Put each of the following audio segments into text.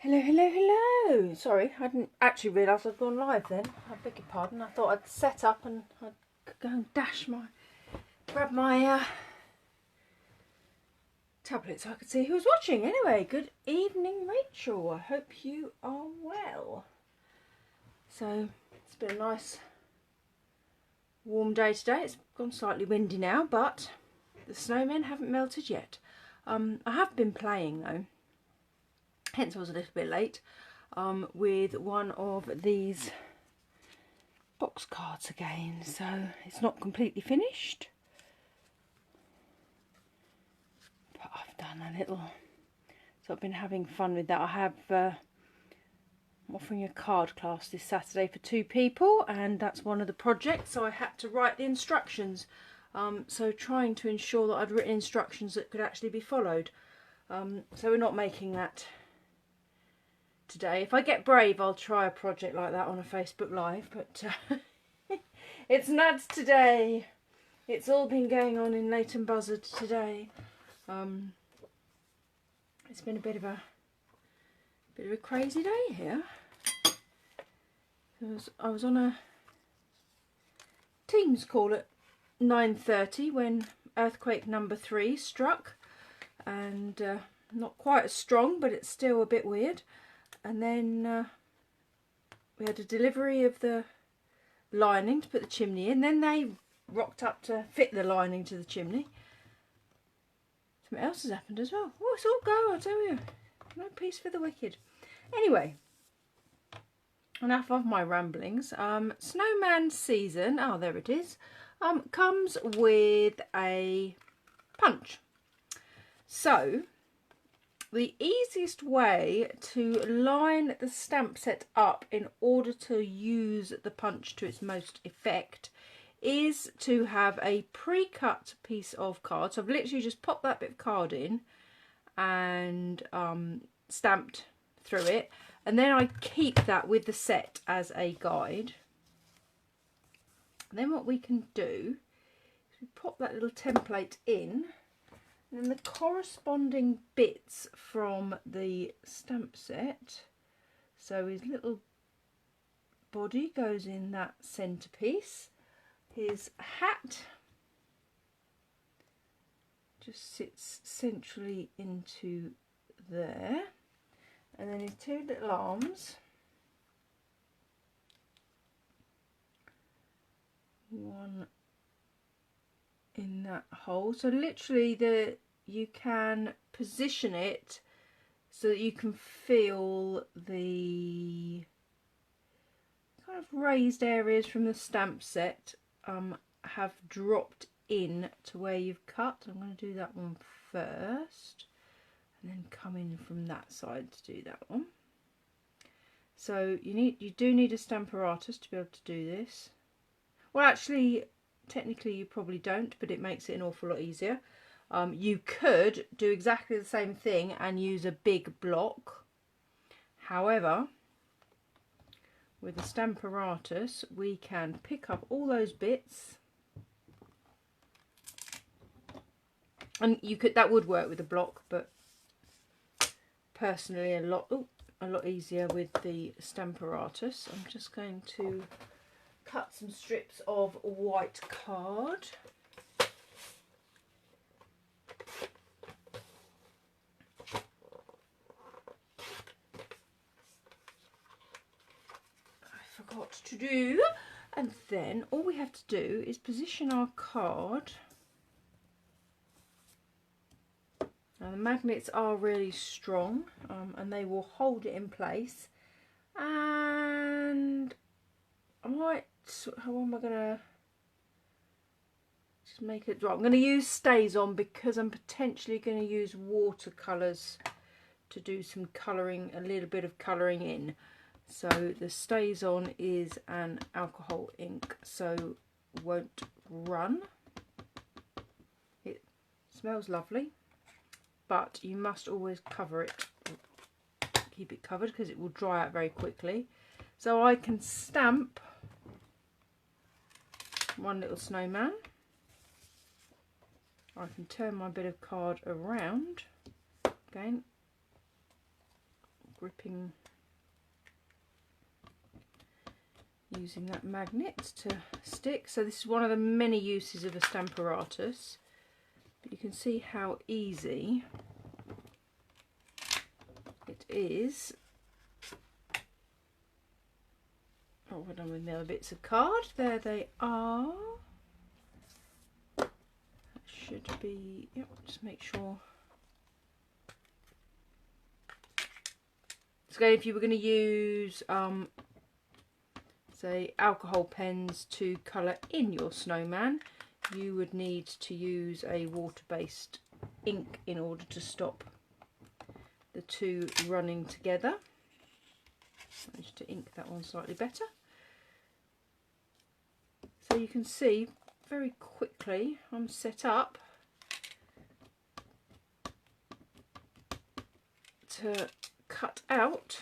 Hello, hello, hello. Sorry, I didn't actually realise I'd gone live then. I beg your pardon. I thought I'd set up and I'd go and grab my tablet so I could see who was watching. Anyway, good evening, Rachel. I hope you are well. So, it's been a nice warm day today. It's gone slightly windy now, but the snowmen haven't melted yet. I have been playing though. Hence I was a little bit late with one of these box cards again. So it's not completely finished, but I've done a little, so I've been having fun with that. I have I'm offering a card class this Saturday for 2 people, and that's one of the projects, so I had to write the instructions. So trying to ensure that I'd written instructions that could actually be followed. So we're not making that today. If I get brave, I'll try a project like that on a Facebook Live, but it's nuts today. It's all been going on in Leighton Buzzard today. It's been a bit of a crazy day here. I was on a Teams call at 9:30 when earthquake number 3 struck, and not quite as strong, but it's still a bit weird. And then we had a delivery of the lining to put the chimney in. Then they rocked up to fit the lining to the chimney. Something else has happened as well. Oh, it's all go, I tell you. No peace for the wicked. Anyway, enough of my ramblings. Snowman season, oh there it is, comes with a punch. So the easiest way to line the stamp set up in order to use the punch to its most effect is to have a pre-cut piece of card. So I've literally just popped that bit of card in and stamped through it, and then I keep that with the set as a guide. And then what we can do is we pop that little template in, and then the corresponding bits from the stamp set. So his little body goes in that centerpiece. His hat just sits centrally into there. And then his 2 little arms. One in that hole. So literally you can position it so that you can feel the kind of raised areas from the stamp set have dropped in to where you've cut. I'm going to do that one first and then come in from that side to do that one. So you do need a Stamparatus to be able to do this. Well, actually technically you probably don't, but it makes it an awful lot easier. You could do exactly the same thing and use a big block. However, with the Stamparatus we can pick up all those bits, and that would work with a block, but personally a lot easier with the Stamparatus. I'm just going to cut some strips of white card. I forgot to do, and then all we have to do is position our card. Now the magnets are really strong, and they will hold it in place. And I might, how am I going to just make it dry? I'm going to use Stays On because I'm potentially going to use watercolours to do some colouring, a little bit of colouring in. So the Stays On is an alcohol ink, so won't run. It smells lovely, but you must always cover it, keep it covered, because it will dry out very quickly. So I can stamp one little snowman. I can turn my bit of card around again, gripping, using that magnet to stick. So this is one of the many uses of a Stamparatus, but you can see how easy it is. Oh, we're done with the other bits of card. There they are. That should be, yep, just make sure. So if you were going to use, say, alcohol pens to colour in your snowman, you would need to use a water-based ink in order to stop the two running together. Managed to ink that one slightly better. So you can see very quickly I'm set up to cut out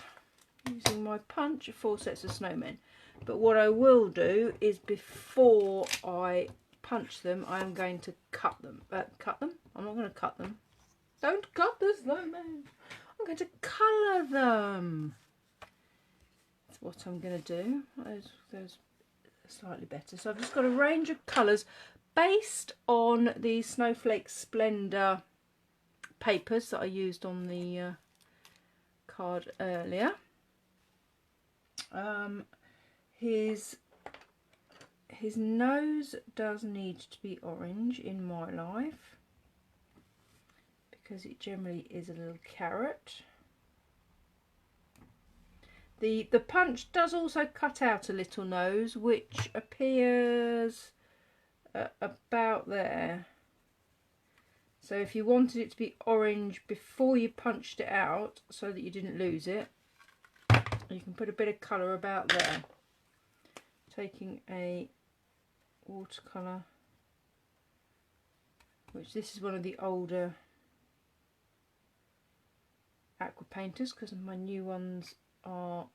using my punch 4 sets of snowmen. But what I will do is, before I punch them, I am going to cut them. I'm not going to cut them. Don't cut the snowmen. I'm going to colour them. That's what I'm going to do. Those slightly better. So I've just got a range of colours based on the Snowflake Splendor papers that I used on the card earlier. His nose does need to be orange in my life, because it generally is a little carrot. The punch does also cut out a little nose, which appears about there. So if you wanted it to be orange before you punched it out, so that you didn't lose it, you can put a bit of colour about there. Taking a watercolour, which this is one of the older aqua painters, because my new ones are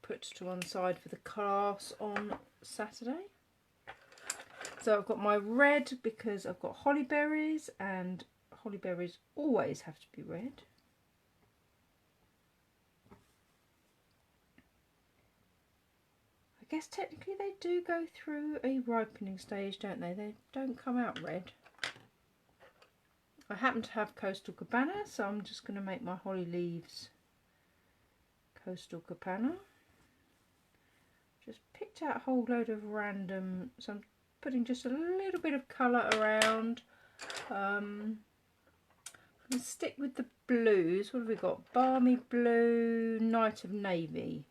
put to one side for the class on Saturday. So I've got my red because I've got holly berries, and holly berries always have to be red. I guess technically they do go through a ripening stage, don't they? They don't come out red. I happen to have Coastal Cabana, so I'm just going to make my holly leaves Coastal Cabana. Just picked out a whole load of random, so I'm putting just a little bit of colour around. I'm going to stick with the blues. What have we got? Balmy blue, Night of Navy.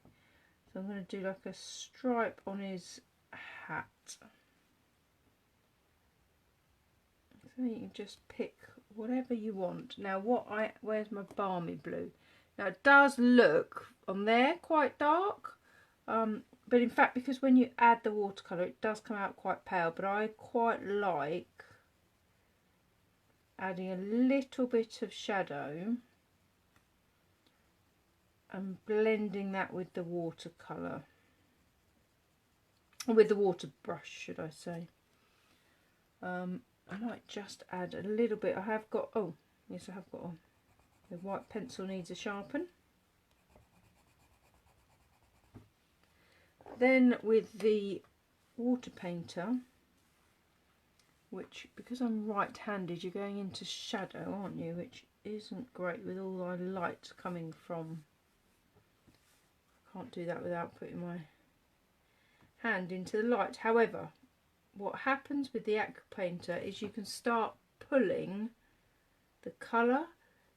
So I'm going to do like a stripe on his hat. So you can just pick whatever you want. Now where's my balmy blue? Now it does look on there quite dark, but in fact, because when you add the watercolour it does come out quite pale, but I quite like adding a little bit of shadow and blending that with the watercolour, or with the water brush should I say. I might just add a little bit. I have got, oh yes, I have got the white pencil needs a sharpen. Then with the water painter, which, because I'm right-handed, you're going into shadow, aren't you, which isn't great with all the light coming from. I can't do that without putting my hand into the light. However, what happens with the aqua painter is you can start pulling the colour,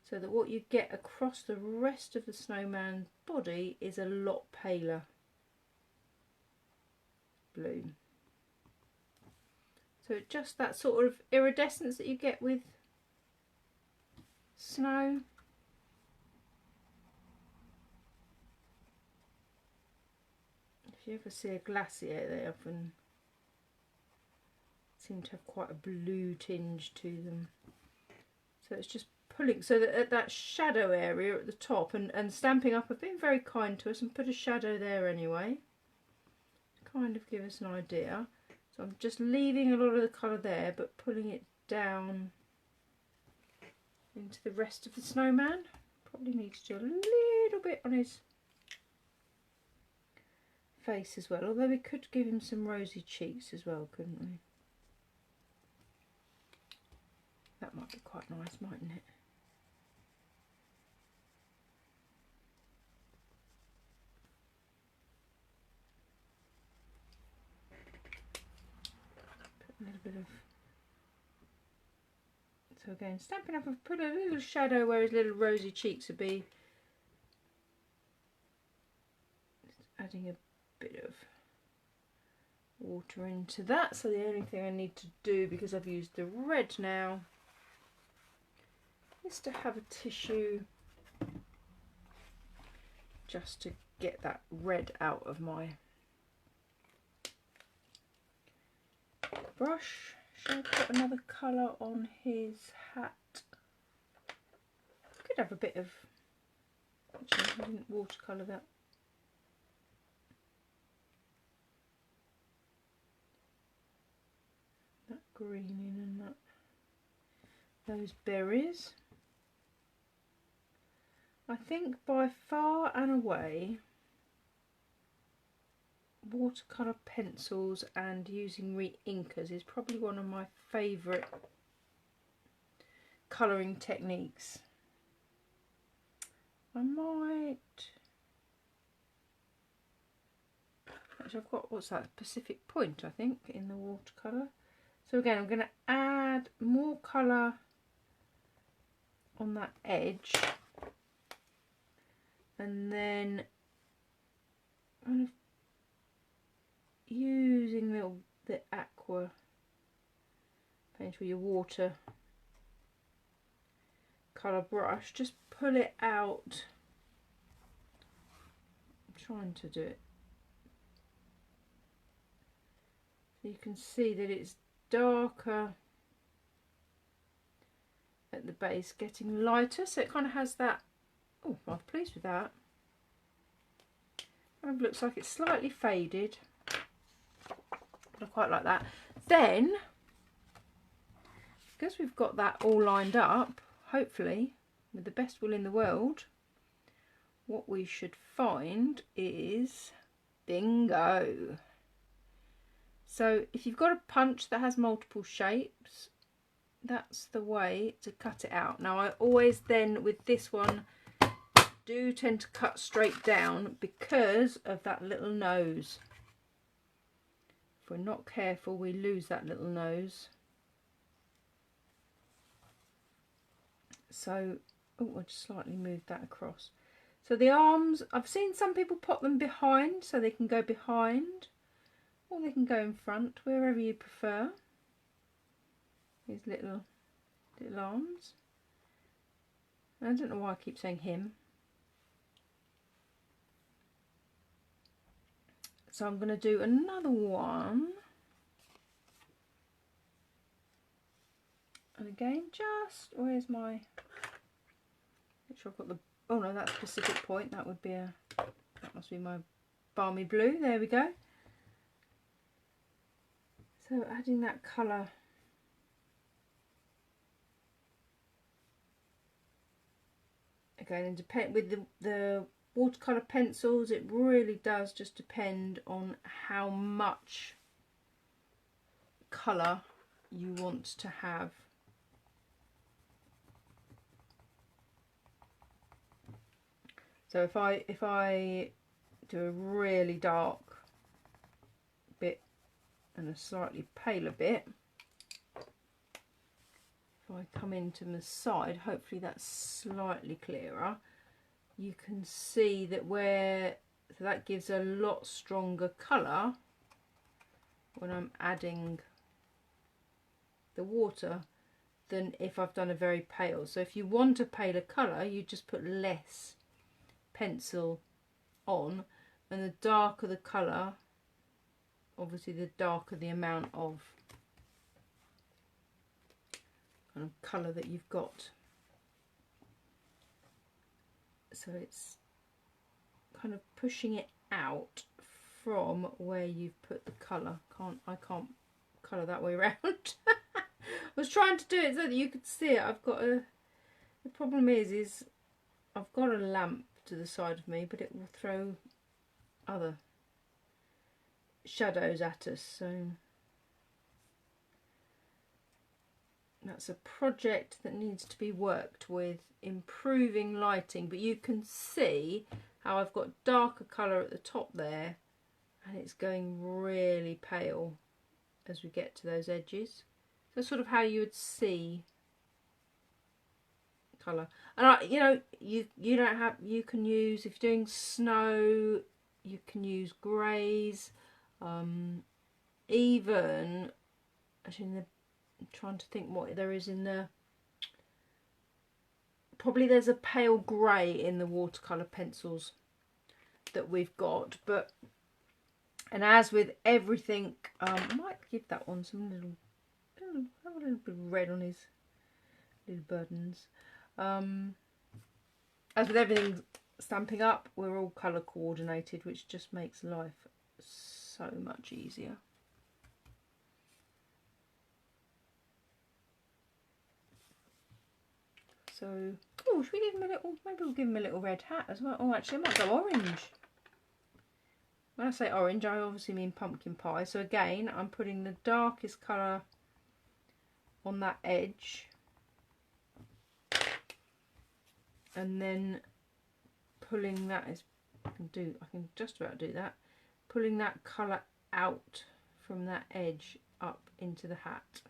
so that what you get across the rest of the snowman body is a lot paler blue. So just that sort of iridescence that you get with snow. If you ever see a glacier, they often seem to have quite a blue tinge to them. So it's just pulling, so that at that shadow area at the top, and Stampin' Up have been very kind to us and put a shadow there anyway, kind of give us an idea. So I'm just leaving a lot of the colour there, but pulling it down into the rest of the snowman. Probably need to do a little bit on his face as well, although we could give him some rosy cheeks as well, couldn't we? That might be quite nice, mightn't it? Put a little bit of... So again, Stampin' Up, I've put a little shadow where his little rosy cheeks would be. Just adding a bit of water into that. So the only thing I need to do, because I've used the red now, is to have a tissue just to get that red out of my brush. Shall I put another colour on his hat? Could have a bit of... Actually, I didn't watercolour that. That green in and that. Those berries. I think by far and away, watercolour pencils and using re-inkers is probably one of my favourite colouring techniques. I might... Actually, I've got, what's that, Pacific Point, I think, in the watercolour. So again, I'm going to add more colour on that edge, and then kind of using the aqua paint with your water colour brush, just pull it out. I'm trying to do it so you can see that it's darker at the base, getting lighter, so it kind of has that. Oh, I'm pleased with that. Kind of looks like it's slightly faded. I quite like that. Then, because we've got that all lined up, hopefully, with the best will in the world, what we should find is bingo. So if you've got a punch that has multiple shapes, that's the way to cut it out. Now I always then, with this one, do tend to cut straight down because of that little nose. If we're not careful, we lose that little nose. So, oh, I just slightly moved that across. So the arms, I've seen some people pop them behind, so they can go behind, or they can go in front, wherever you prefer. These little arms. I don't know why I keep saying him. So I'm going to do another one. And again, just, where's my, make sure I've got the, oh no, that's Pacific Point. That would be a, that must be my balmy blue. There we go. So adding that colour. Again, and depend with the watercolour pencils, it really does just depend on how much colour you want to have. So if I do a really dark bit and a slightly paler bit, if I come into the side, hopefully that's slightly clearer. You can see that where, so that gives a lot stronger colour when I'm adding the water than if I've done a very pale. So if you want a paler colour, you just put less pencil on, and the darker the colour, obviously the darker the amount of kind of colour that you've got. So it's kind of pushing it out from where you've put the colour. I can't colour that way around. I was trying to do it so that you could see it. I've got a, the problem is I've got a lamp to the side of me, but it will throw other shadows at us, so that's a project that needs to be worked with, improving lighting. But you can see how I've got darker colour at the top there, and it's going really pale as we get to those edges. So sort of how you would see colour. And you know, you don't have, you can use, if you're doing snow, you can use greys, even actually I'm trying to think what there is in the, probably there's a pale grey in the watercolour pencils that we've got. But, and as with everything, I might give that one some little, have a little bit of red on his little buttons. As with everything Stampin' Up, we're all colour coordinated, which just makes life so much easier. So, oh, should we give him a little, maybe we'll give him a little red hat as well. Oh, actually I might go orange. When I say orange, I obviously mean pumpkin pie. So again, I'm putting the darkest colour on that edge, and then pulling that, is I can just about do that, pulling that colour out from that edge up into the hat.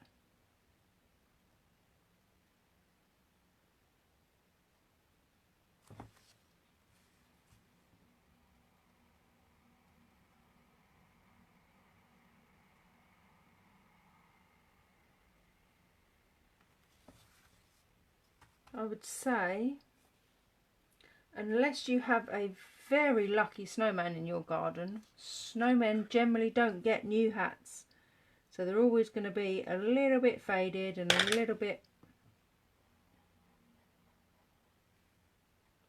I would say, unless you have a very lucky snowman in your garden, snowmen generally don't get new hats. So they're always going to be a little bit faded and a little bit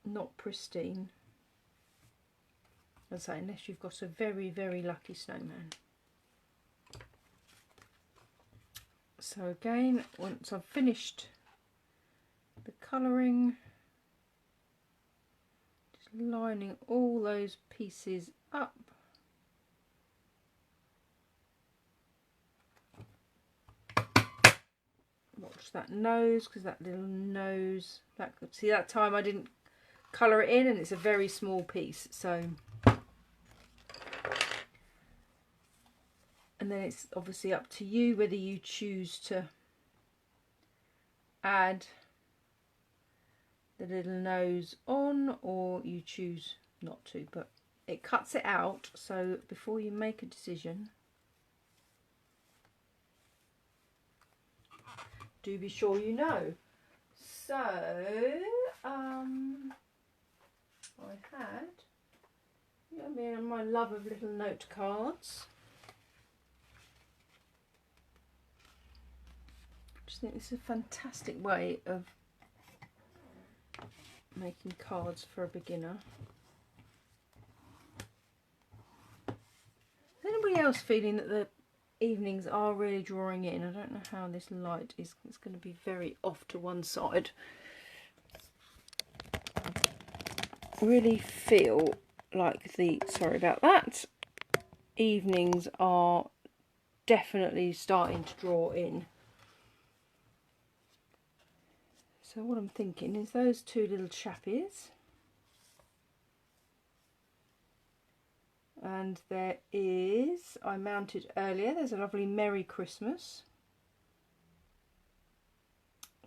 not pristine. As I say, unless you've got a very, very lucky snowman. So again, once I've finished the colouring, just lining all those pieces up. Watch that nose, because that little nose, that, see, that time I didn't colour it in, and it's a very small piece. So, and then it's obviously up to you whether you choose to add the little nose on, or you choose not to, but it cuts it out. So before you make a decision, do be sure you know. So I had, I mean, my love of little note cards. I just think this is a fantastic way of making cards for a beginner. Is anybody else feeling that the evenings are really drawing in? I don't know how this light is, it's going to be very off to one side. I really feel like the, sorry about that, evenings are definitely starting to draw in. So what I'm thinking is those two little chappies, and there is, I mounted earlier, there's a lovely Merry Christmas.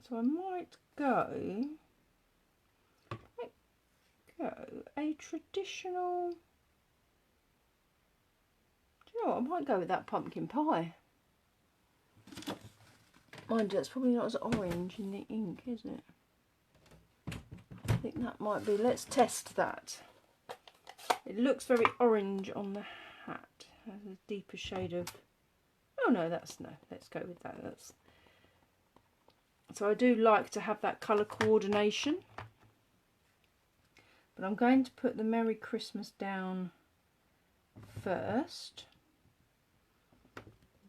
So I might go a traditional, do you know what, I might go with that pumpkin pie. Mind you, that's probably not as orange in the ink, is it? I think that might be, let's test that. It looks very orange on the hat. It has a deeper shade of, oh no, that's, no, let's go with that. That's, so I do like to have that colour coordination. But I'm going to put the Merry Christmas down first.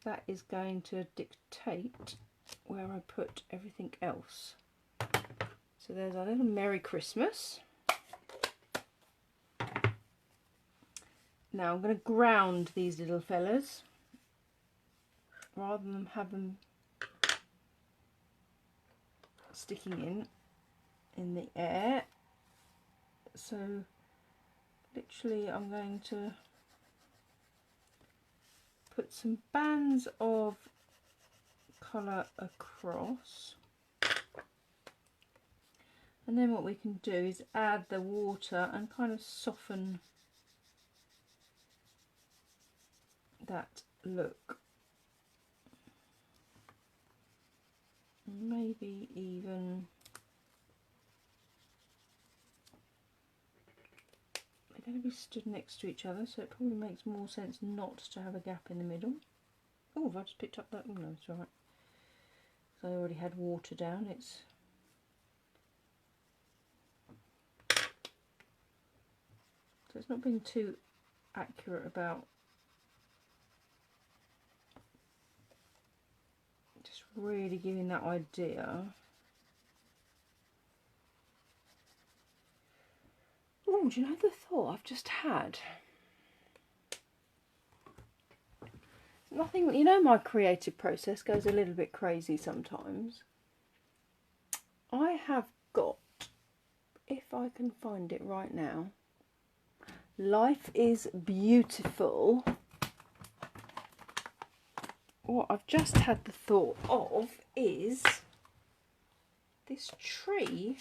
That is going to dictate where I put everything else. So there's our little Merry Christmas. Now I'm going to ground these little fellas rather than have them sticking in the air. So literally I'm going to put some bands of colour across, and then what we can do is add the water and kind of soften that look. Maybe even they're going to be stood next to each other, so it probably makes more sense not to have a gap in the middle. Oh, have I just picked up that? Oh no, it's alright. So I already had water down. So it's not being too accurate about just really giving that idea. Oh, do you know the thought I've just had? Nothing, you know, my creative process goes a little bit crazy sometimes. I have got, if I can find it right now, Life is Beautiful. What I've just had the thought of is this tree.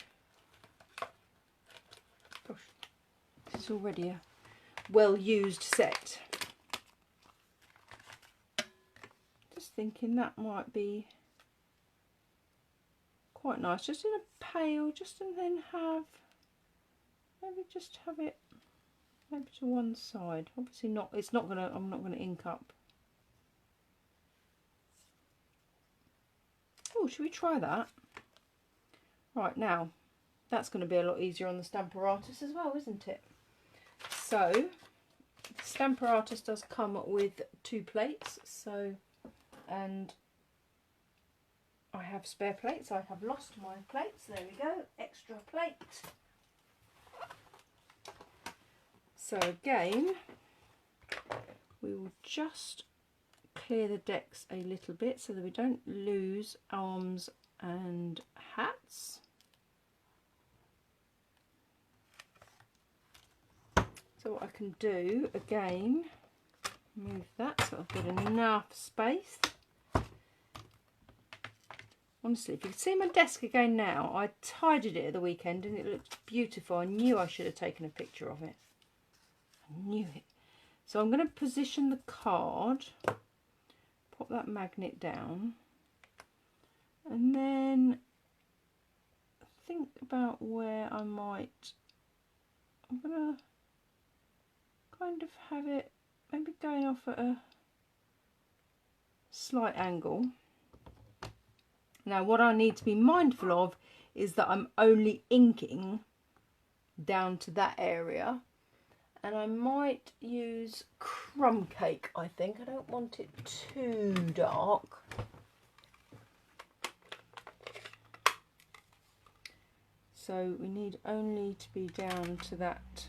Gosh, this is already a well-used set. Just thinking that might be quite nice, just in a pail, just and then have, maybe just have it maybe to one side. Obviously not, it's not gonna, I'm not gonna ink up. Oh, should we try that? Right, now that's going to be a lot easier on the Stamparatus as well, isn't it? So the Stamparatus does come with 2 plates, so, and I have spare plates. I have lost my plates. There we go, extra plate. So again, we will just clear the decks a little bit so that we don't lose arms and hats. So what I can do again, move that so I've got enough space. Honestly, if you can see my desk again now, I tidied it at the weekend and it looked beautiful. I knew I should have taken a picture of it. I knew it. So I'm going to position the card, pop that magnet down, and then think about where I might, I'm going to kind of have it maybe going off at a slight angle. Now what I need to be mindful of is that I'm only inking down to that area, and I might use crumb cake. I think I don't want it too dark. So we need only to be down to that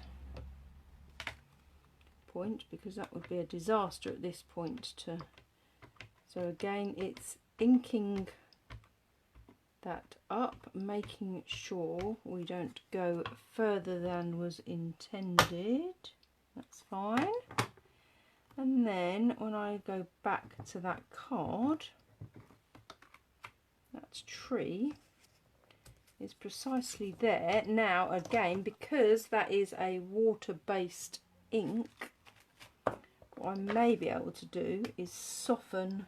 point, because that would be a disaster at this point to, so again it's inking that up, making sure we don't go further than was intended. That's fine. And then when I go back to that card, that tree is precisely there. Now again, because that is a water-based ink, what I may be able to do is soften.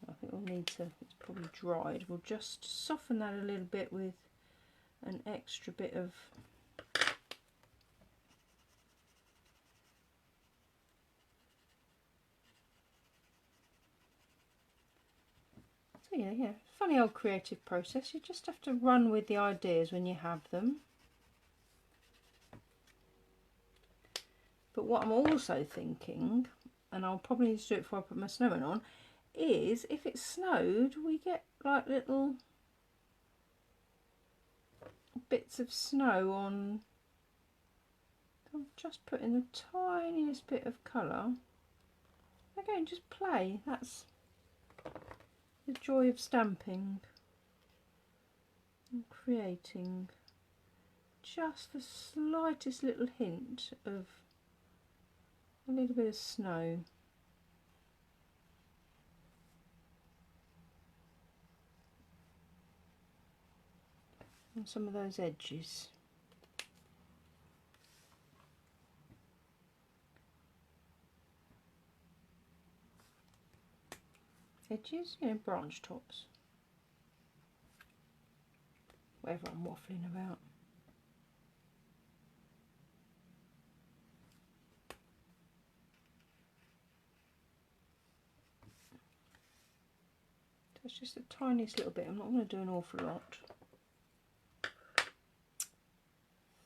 I think we'll need to, it's probably dried, we'll just soften that a little bit with an extra bit of so yeah, funny old creative process. You just have to run with the ideas when you have them. But what I'm also thinking, and I'll probably need to do it before I put my snowman on, is if it snowed, we get like little bits of snow on I'm just putting the tiniest bit of colour. Again, just play. That's the joy of stamping and creating. Just the slightest little hint of a little bit of snow. On some of those edges. Edges, you know, branch tops. Whatever I'm waffling about. That's just the tiniest little bit. I'm not going to do an awful lot.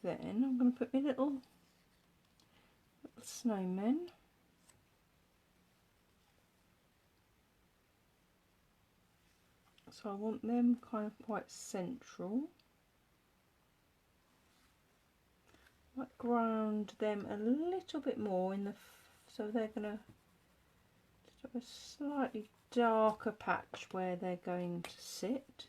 Then I'm going to put my little snowmen. So I want them kind of quite central. Might ground them a little bit more in the, so they're going to just have a slightly darker patch where they're going to sit.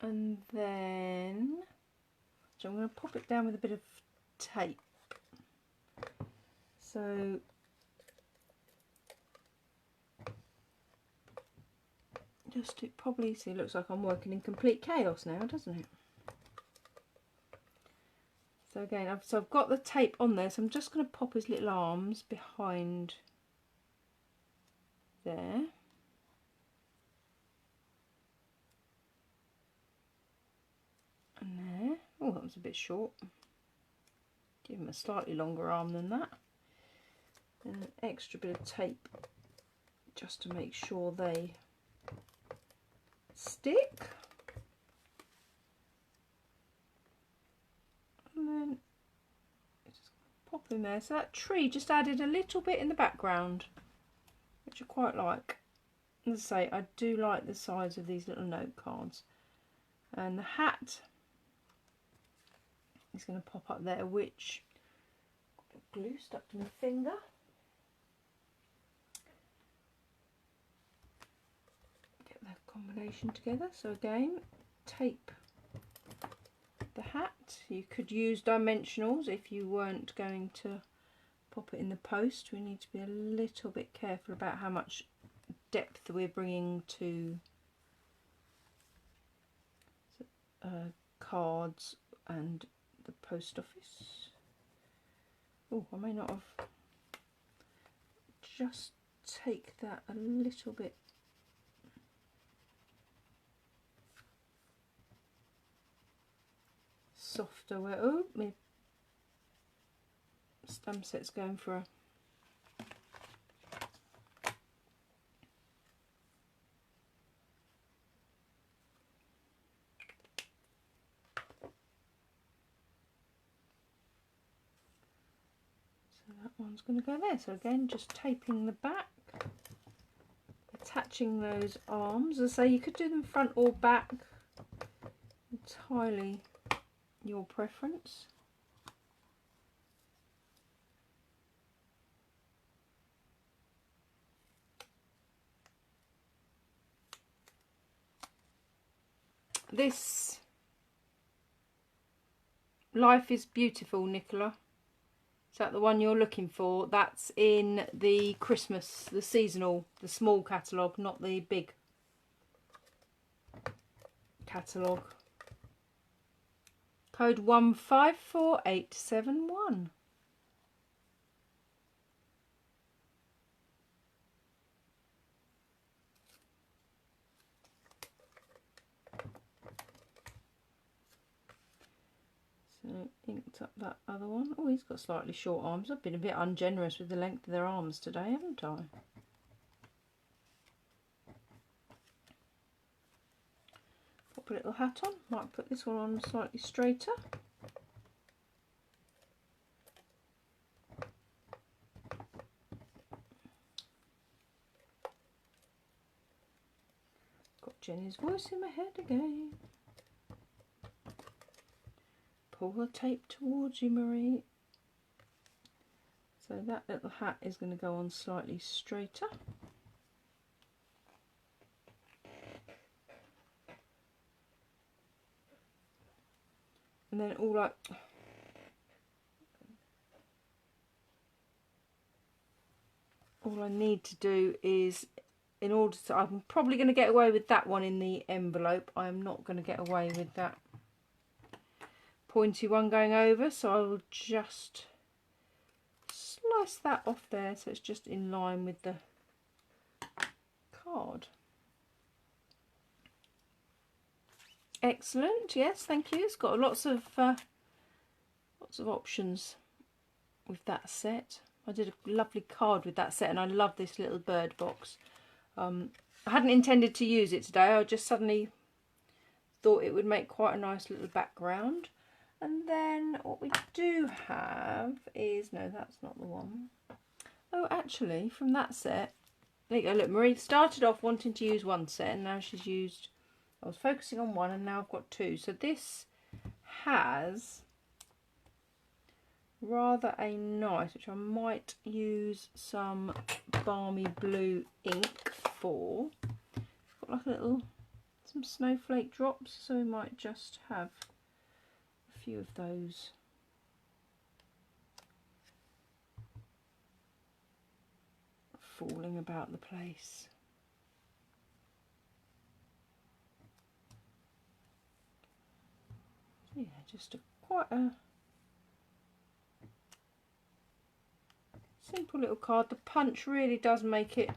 And then, so I'm going to pop it down with a bit of tape. So just it probably, see, it looks like I'm working in complete chaos now, doesn't it? So again, I've got the tape on there, so I'm just going to pop his little arms behind there. And there. Oh, that was a bit short. Give him a slightly longer arm than that. And an extra bit of tape just to make sure they stick. And then just pop in there. So that tree just added a little bit in the background, which I quite like. As I say, I do like the size of these little note cards. And the hat is going to pop up there, which got glue stuck to my finger. Get that combination together. So again, tape the hat. You could use dimensionals if you weren't going to pop it in the post. We need to be a little bit careful about how much depth we're bringing to cards and the post office. Oh, I may not have. Just take that a little bit softer where, oh, my stamp set's going for a one's going to go there. So again, just taping the back, attaching those arms. As I say, you could do them front or back, entirely your preference. This Life is Beautiful, Nicola. Is that the one you're looking for? That's in the Christmas, the seasonal, the small catalogue, not the big catalogue. Code 154871. So inked up that other one. Oh, he's got slightly short arms. I've been a bit ungenerous with the length of their arms today, haven't I? Pop a little hat on. Might put this one on slightly straighter. Jenny's voice in my head again. Pull the tape towards you, Marie. So that little hat is going to go on slightly straighter. And then all I need to do is, in order to, I'm probably going to get away with that one in the envelope. I'm not going to get away with that pointy one going over, so I will just slice that off there so it's just in line with the card. Excellent, yes, thank you. It's got lots of options with that set. I did a lovely card with that set, and I love this little bird box. I hadn't intended to use it today. I just suddenly thought it would make quite a nice little background. And then what we do have is, no, that's not the one. Oh, actually, from that set, there you go. Look, Marie started off wanting to use one set, and now she's used, I was focusing on one, and now I've got two. So this has rather a nice, which I might use some balmy blue ink for. It's got like a little, some snowflake drops, so we might just have a few of those. Falling about the place. Yeah, just quite a simple little card. The punch really does make it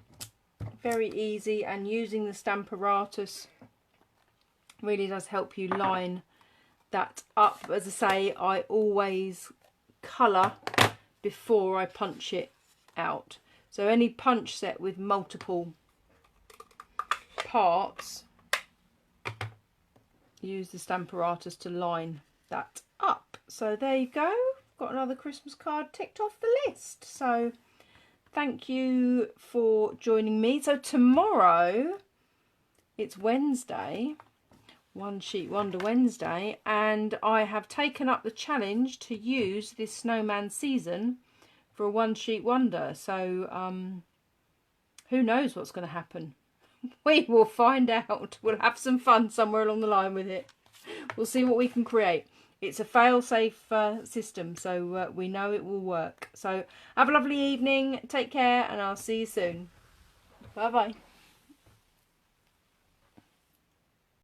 very easy, and using the stamp apparatus really does help you line that up. As I say, I always colour before I punch it out. So any punch set with multiple parts, use the stamp apparatus to line that up. So there you go. Got another Christmas card ticked off the list. So thank you for joining me. So tomorrow, it's Wednesday, One Sheet Wonder Wednesday, and I have taken up the challenge to use this Snowman season for a one sheet wonder. So who knows what's going to happen? We will find out. We'll have some fun somewhere along the line with it. We'll see what we can create. It's a fail-safe system, so we know it will work. So have a lovely evening, take care, and I'll see you soon. Bye bye.